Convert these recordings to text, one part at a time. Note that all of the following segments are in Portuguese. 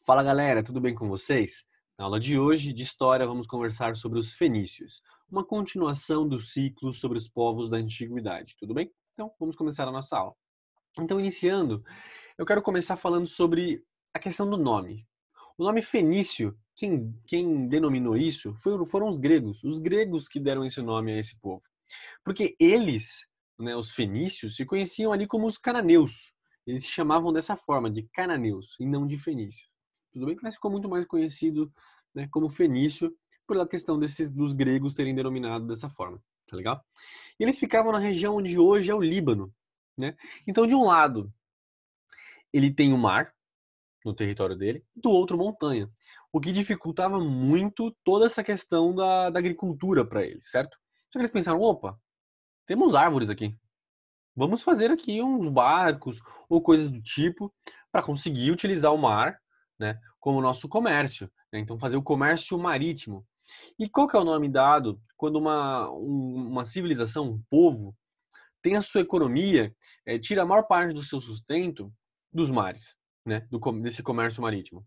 Fala galera, tudo bem com vocês? Na aula de hoje, de História, vamos conversar sobre os fenícios, uma continuação do ciclo sobre os povos da Antiguidade, tudo bem? Então, vamos começar a nossa aula. Então, iniciando, eu quero começar falando sobre a questão do nome. O nome fenício, quem denominou isso foram os gregos que deram esse nome a esse povo. Porque eles, né, os fenícios, se conheciam ali como os cananeus. Eles se chamavam dessa forma, de cananeus, e não de fenícios. Tudo bem? Mas ficou muito mais conhecido, né, como fenício pela questão dos gregos terem denominado dessa forma. Tá legal? E eles ficavam na região onde hoje é o Líbano, né? Então, de um lado, ele tem o mar no território dele, do outro montanha, o que dificultava muito toda essa questão da agricultura para eles, certo? Só que eles pensaram, opa, temos árvores aqui. Vamos fazer aqui uns barcos ou coisas do tipo para conseguir utilizar o mar, né, como nosso comércio, né? Então fazer o comércio marítimo. E qual que é o nome dado quando uma civilização, um povo, tem a sua economia, tira a maior parte do seu sustento dos mares, né, desse comércio marítimo?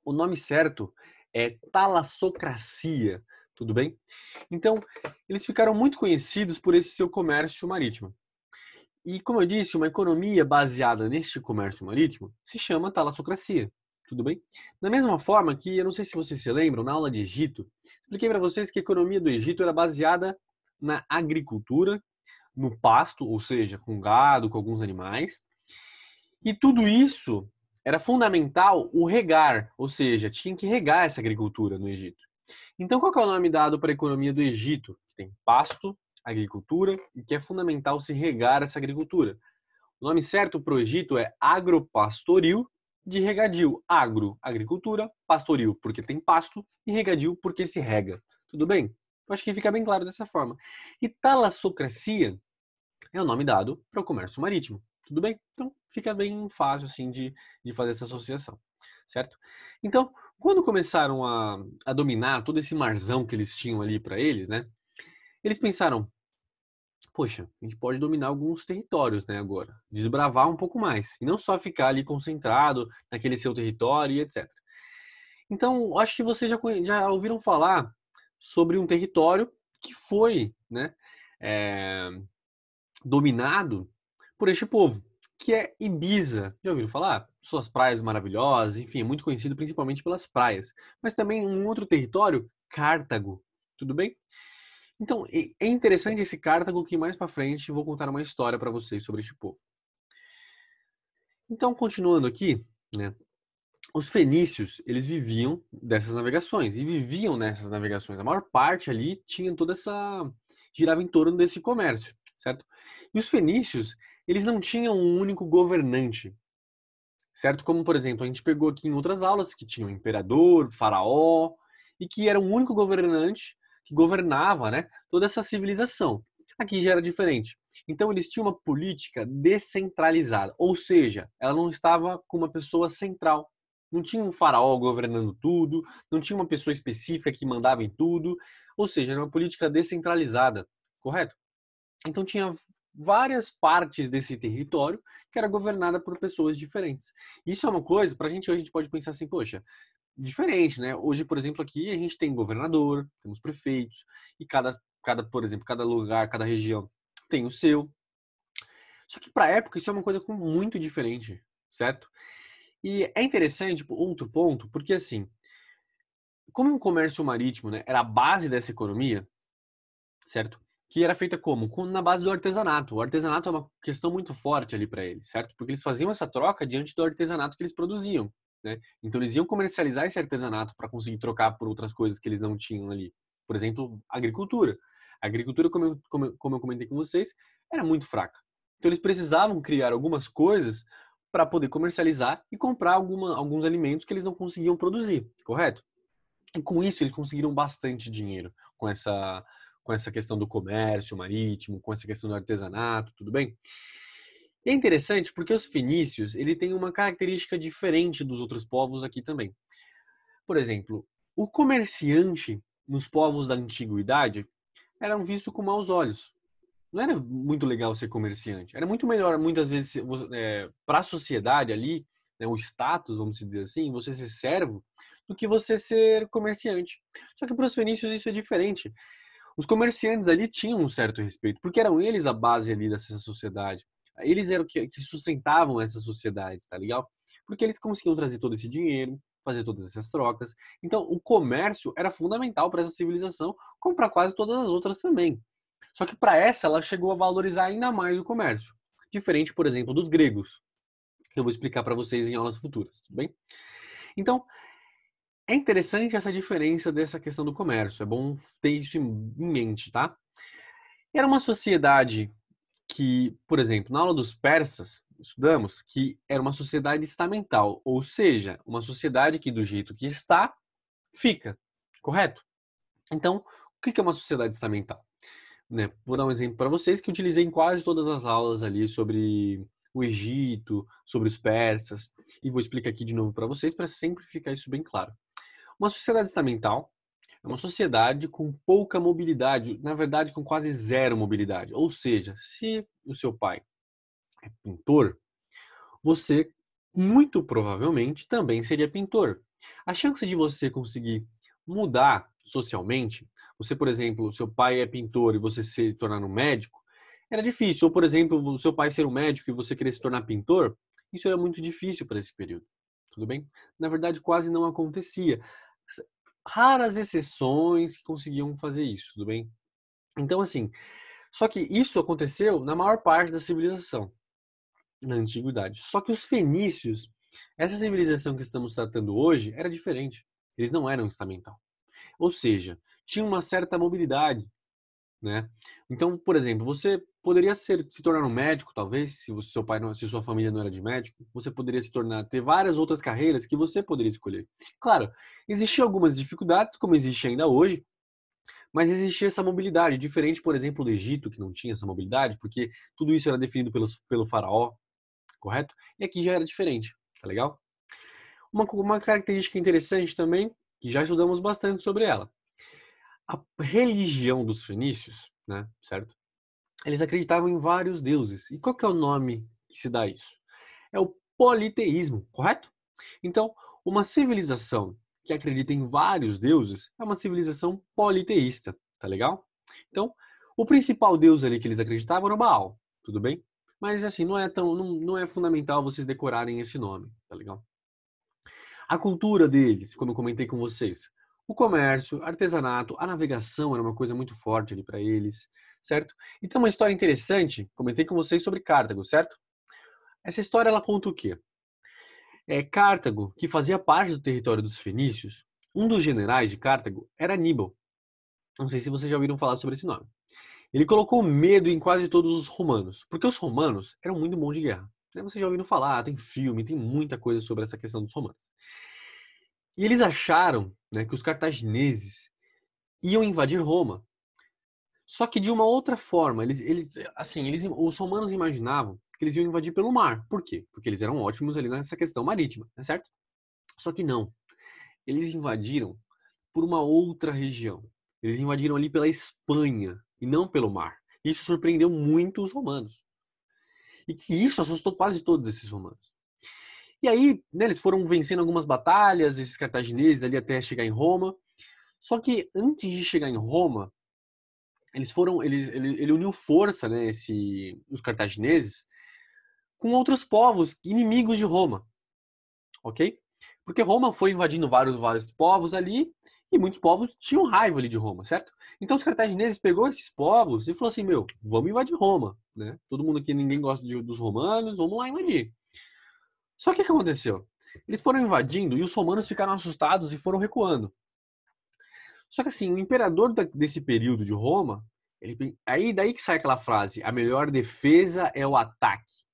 O nome certo é talassocracia, tudo bem? Então, eles ficaram muito conhecidos por esse seu comércio marítimo. E, como eu disse, uma economia baseada neste comércio marítimo se chama talassocracia. Tudo bem? Da mesma forma que, eu não sei se vocês se lembram, na aula de Egito, expliquei para vocês que a economia do Egito era baseada na agricultura, no pasto, ou seja, com gado, com alguns animais. E tudo isso era fundamental o regar, ou seja, tinha que regar essa agricultura no Egito. Então, qual que é o nome dado para a economia do Egito? Que tem pasto, agricultura e que é fundamental se regar essa agricultura. O nome certo para o Egito é agropastoril de regadio. Agro, agricultura, pastoril, porque tem pasto, e regadio, porque se rega. Tudo bem? Eu acho que fica bem claro dessa forma. E talassocracia é o nome dado para o comércio marítimo. Tudo bem? Então fica bem fácil assim de fazer essa associação, certo? Então, quando começaram a dominar todo esse marzão que eles tinham ali para eles, né? Eles pensaram, poxa, a gente pode dominar alguns territórios, né, agora. Desbravar um pouco mais. E não só ficar ali concentrado naquele seu território e etc. Então, acho que vocês já ouviram falar sobre um território que foi, né, é, dominado por este povo, que é Ibiza. Já ouviram falar? Suas praias maravilhosas, enfim, é muito conhecido principalmente pelas praias. Mas também um outro território, Cartago. Tudo bem? Então, é interessante esse Cartago que mais para frente eu vou contar uma história para vocês sobre este povo. Então, continuando aqui, né, os fenícios, eles viviam dessas navegações e viviam nessas navegações. A maior parte ali tinha toda essa girava em torno desse comércio, certo? E os fenícios, eles não tinham um único governante, certo? Como, por exemplo, a gente pegou aqui em outras aulas que tinha um imperador, faraó, e que era um único governante que governava, né, toda essa civilização. Aqui já era diferente. Então eles tinham uma política descentralizada, ou seja, ela não estava com uma pessoa central. Não tinha um faraó governando tudo, não tinha uma pessoa específica que mandava em tudo, ou seja, era uma política descentralizada, correto? Então tinha várias partes desse território que era governada por pessoas diferentes. Isso é uma coisa, para a gente hoje a gente pode pensar assim, poxa, diferente, né? Hoje, por exemplo, aqui a gente tem governador, temos prefeitos, e por exemplo, cada lugar, cada região tem o seu. Só que para a época isso é uma coisa muito diferente, certo? E é interessante, outro ponto, porque assim, como o comércio marítimo, né, era a base dessa economia, certo? Que era feita como? Na base do artesanato. O artesanato é uma questão muito forte ali para eles, certo? Porque eles faziam essa troca diante do artesanato que eles produziam, né? Então eles iam comercializar esse artesanato para conseguir trocar por outras coisas que eles não tinham ali. Por exemplo, agricultura. A agricultura, como eu comentei com vocês, era muito fraca. Então eles precisavam criar algumas coisas para poder comercializar e comprar alguns alimentos que eles não conseguiam produzir, correto? E com isso eles conseguiram bastante dinheiro com essa questão do comércio marítimo, com essa questão do artesanato, tudo bem? E é interessante porque os fenícios, ele tem uma característica diferente dos outros povos aqui também. Por exemplo, o comerciante nos povos da antiguidade eram vistos com maus olhos. Não era muito legal ser comerciante. Era muito melhor, muitas vezes, para a sociedade ali, né, o status, vamos dizer assim, você ser servo, do que você ser comerciante. Só que para os fenícios isso é diferente. Os comerciantes ali tinham um certo respeito, porque eram eles a base ali dessa sociedade. Eles eram que sustentavam essa sociedade, tá legal? Porque eles conseguiam trazer todo esse dinheiro, fazer todas essas trocas. Então, o comércio era fundamental para essa civilização, como para quase todas as outras também. Só que para essa, ela chegou a valorizar ainda mais o comércio. Diferente, por exemplo, dos gregos, que eu vou explicar para vocês em aulas futuras, tudo bem? Então, é interessante essa diferença dessa questão do comércio. É bom ter isso em mente, tá? Era uma sociedade que, por exemplo, na aula dos persas, estudamos que era uma sociedade estamental, ou seja, uma sociedade que do jeito que está, fica, correto? Então, o que é uma sociedade estamental? Né? Vou dar um exemplo para vocês que eu utilizei em quase todas as aulas ali sobre o Egito, sobre os persas, e vou explicar aqui de novo para vocês para sempre ficar isso bem claro. Uma sociedade estamental é uma sociedade com pouca mobilidade, na verdade com quase zero mobilidade. Ou seja, se o seu pai é pintor, você muito provavelmente também seria pintor. A chance de você conseguir mudar socialmente, você, por exemplo, seu pai é pintor e você se tornar um médico, era difícil. Ou, por exemplo, o seu pai ser um médico e você querer se tornar pintor, isso era muito difícil para esse período. Tudo bem? Na verdade, quase não acontecia. Raras exceções que conseguiam fazer isso, tudo bem? Então, assim, só que isso aconteceu na maior parte da civilização na antiguidade. Só que os fenícios, essa civilização que estamos tratando hoje, era diferente. Eles não eram estamental. Ou seja, tinha uma certa mobilidade, né? Então, por exemplo, você poderia se tornar um médico, talvez, se seu pai não, se sua família não era de médico, você poderia se tornar, ter várias outras carreiras que você poderia escolher. Claro, existiam algumas dificuldades, como existe ainda hoje, mas existia essa mobilidade, diferente, por exemplo, do Egito, que não tinha essa mobilidade, porque tudo isso era definido pelo faraó, correto? E aqui já era diferente, tá legal? Uma característica interessante também, que já estudamos bastante sobre ela. A religião dos fenícios, né, certo? Eles acreditavam em vários deuses. E qual que é o nome que se dá a isso? É o politeísmo, correto? Então, uma civilização que acredita em vários deuses é uma civilização politeísta, tá legal? Então, o principal deus ali que eles acreditavam era o Baal, tudo bem? Mas assim, não é fundamental vocês decorarem esse nome, tá legal? A cultura deles, como eu comentei com vocês, o comércio, artesanato, a navegação era uma coisa muito forte ali para eles, certo? Então, uma história interessante, comentei com vocês sobre Cartago, certo? Essa história ela conta o quê? Cartago, que fazia parte do território dos fenícios, um dos generais de Cartago era Aníbal. Não sei se vocês já ouviram falar sobre esse nome. Ele colocou medo em quase todos os romanos, porque os romanos eram muito bons de guerra. Vocês já ouviram falar, tem filme, tem muita coisa sobre essa questão dos romanos. E eles acharam, né, que os cartagineses iam invadir Roma. Só que de uma outra forma, os romanos imaginavam que eles iam invadir pelo mar. Por quê? Porque eles eram ótimos ali nessa questão marítima, né, certo? Só que não. Eles invadiram por uma outra região. Eles invadiram ali pela Espanha e não pelo mar. Isso surpreendeu muito os romanos. E que isso assustou quase todos esses romanos. E aí, né, eles foram vencendo algumas batalhas, esses cartagineses ali até chegar em Roma. Só que antes de chegar em Roma, ele uniu força, né, os cartagineses, com outros povos inimigos de Roma, ok? Porque Roma foi invadindo vários povos ali e muitos povos tinham raiva ali de Roma, certo? Então os cartagineses pegou esses povos e falou assim, meu, vamos invadir Roma, né? Todo mundo aqui, ninguém gosta dos romanos, vamos lá invadir. Só que o que aconteceu? Eles foram invadindo e os romanos ficaram assustados e foram recuando. Só que assim, o imperador desse período de Roma, aí daí que sai aquela frase, a melhor defesa é o ataque.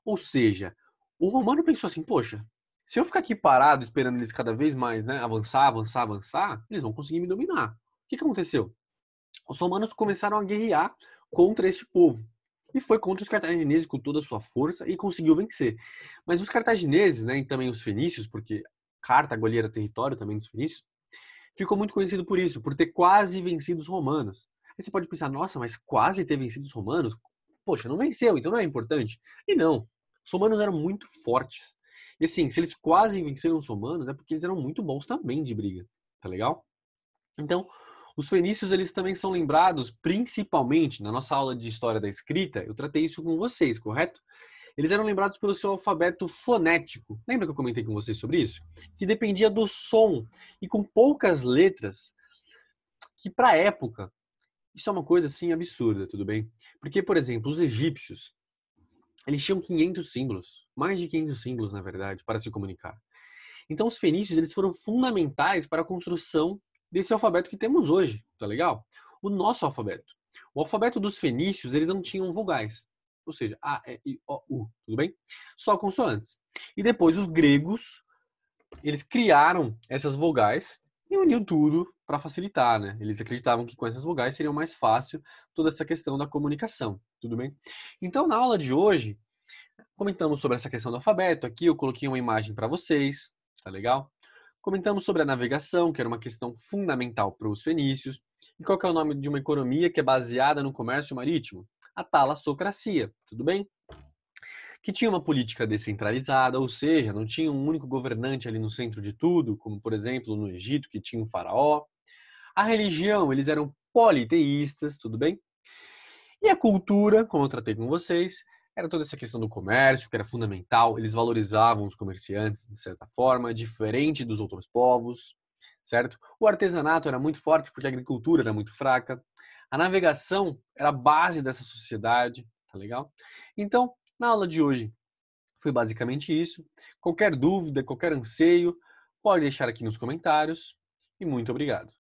Ou seja, o romano pensou assim, poxa, se eu ficar aqui parado esperando eles cada vez mais, né, avançar, eles vão conseguir me dominar. O que aconteceu? Os romanos começaram a guerrear contra este povo. E foi contra os cartagineses com toda a sua força e conseguiu vencer. Mas os cartagineses, né, e também os fenícios, porque Cartago ali era território também dos fenícios, ficou muito conhecido por isso, por ter quase vencido os romanos. Aí você pode pensar, nossa, mas quase ter vencido os romanos? Poxa, não venceu, então não é importante. E não, os romanos eram muito fortes. E assim, se eles quase venceram os romanos, é porque eles eram muito bons também de briga, tá legal? Então, os fenícios, eles também são lembrados, principalmente, na nossa aula de história da escrita, eu tratei isso com vocês, correto? Eles eram lembrados pelo seu alfabeto fonético. Lembra que eu comentei com vocês sobre isso? Que dependia do som e com poucas letras, que para a época, isso é uma coisa assim absurda, tudo bem? Porque, por exemplo, os egípcios, eles tinham 500 símbolos, mais de 500 símbolos, na verdade, para se comunicar. Então, os fenícios, eles foram fundamentais para a construção desse alfabeto que temos hoje, tá legal? O nosso alfabeto. O alfabeto dos fenícios, ele não tinha vogais. Ou seja, A, E, I, O, U, tudo bem? Só consoantes. E depois os gregos, eles criaram essas vogais e uniu tudo para facilitar, né? Eles acreditavam que com essas vogais seria mais fácil toda essa questão da comunicação, tudo bem? Então, na aula de hoje, comentamos sobre essa questão do alfabeto. Aqui eu coloquei uma imagem para vocês, tá legal? Comentamos sobre a navegação, que era uma questão fundamental para os fenícios. E qual que é o nome de uma economia que é baseada no comércio marítimo? A talassocracia, tudo bem? Que tinha uma política descentralizada, ou seja, não tinha um único governante ali no centro de tudo, como por exemplo no Egito, que tinha um faraó. A religião, eles eram politeístas, tudo bem? E a cultura, como eu tratei com vocês, era toda essa questão do comércio, que era fundamental. Eles valorizavam os comerciantes de certa forma, diferente dos outros povos, certo? O artesanato era muito forte porque a agricultura era muito fraca. A navegação era a base dessa sociedade, tá legal? Então, na aula de hoje, foi basicamente isso. Qualquer dúvida, qualquer anseio, pode deixar aqui nos comentários. E muito obrigado.